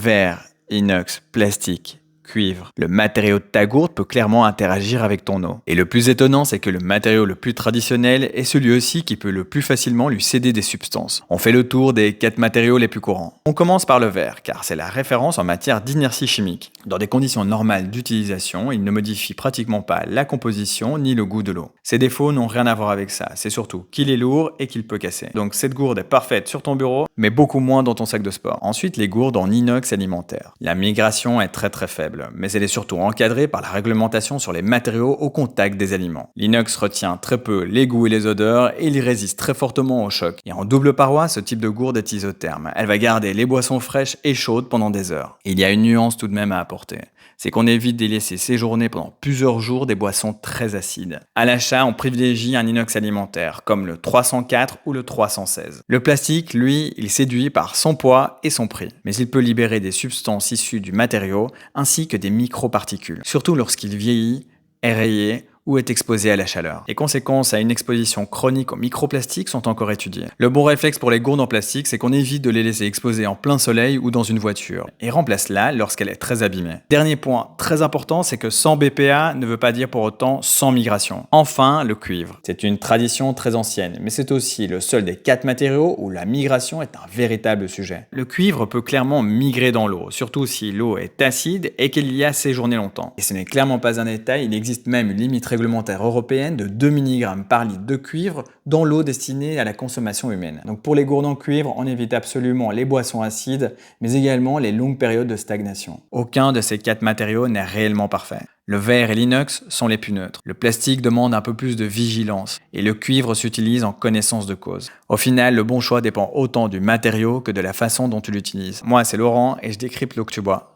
Verre, inox, plastique, cuivre. Le matériau de ta gourde peut clairement interagir avec ton eau. Et le plus étonnant, c'est que le matériau le plus traditionnel est celui aussi qui peut le plus facilement lui céder des substances. On fait le tour des 4 matériaux les plus courants. On commence par le verre, car c'est la référence en matière d'inertie chimique. Dans des conditions normales d'utilisation, il ne modifie pratiquement pas la composition ni le goût de l'eau. Ses défauts n'ont rien à voir avec ça, c'est surtout qu'il est lourd et qu'il peut casser. Donc cette gourde est parfaite sur ton bureau, mais beaucoup moins dans ton sac de sport. Ensuite, les gourdes en inox alimentaire. La migration est très faible, mais elle est surtout encadrée par la réglementation sur les matériaux au contact des aliments. L'inox retient très peu les goûts et les odeurs et il résiste très fortement au choc. Et en double paroi, ce type de gourde est isotherme. Elle va garder les boissons fraîches et chaudes pendant des heures. Et il y a une nuance tout de même à apporter. C'est qu'on évite d'y laisser séjourner pendant plusieurs jours des boissons très acides. À l'achat, on privilégie un inox alimentaire, comme le 304 ou le 316. Le plastique, lui, il séduit par son poids et son prix. Mais il peut libérer des substances issues du matériau, ainsi que des microparticules. Surtout lorsqu'il vieillit, est rayé ou est exposé à la chaleur. Les conséquences à une exposition chronique aux microplastiques sont encore étudiées. Le bon réflexe pour les gourdes en plastique, c'est qu'on évite de les laisser exposer en plein soleil ou dans une voiture, et remplace-la lorsqu'elle est très abîmée. Dernier point très important, c'est que sans BPA ne veut pas dire pour autant sans migration. Enfin, le cuivre. C'est une tradition très ancienne, mais c'est aussi le seul des 4 matériaux où la migration est un véritable sujet. Le cuivre peut clairement migrer dans l'eau, surtout si l'eau est acide et qu'elle y a séjourné longtemps. Et ce n'est clairement pas un détail, il existe même une limite réglementaire européenne de 2 mg par litre de cuivre dans l'eau destinée à la consommation humaine. Donc pour les gourdes en cuivre, on évite absolument les boissons acides, mais également les longues périodes de stagnation. Aucun de ces 4 matériaux n'est réellement parfait. Le verre et l'inox sont les plus neutres. Le plastique demande un peu plus de vigilance et le cuivre s'utilise en connaissance de cause. Au final, le bon choix dépend autant du matériau que de la façon dont tu l'utilises. Moi, c'est Laurent et je décrypte l'eau que tu bois.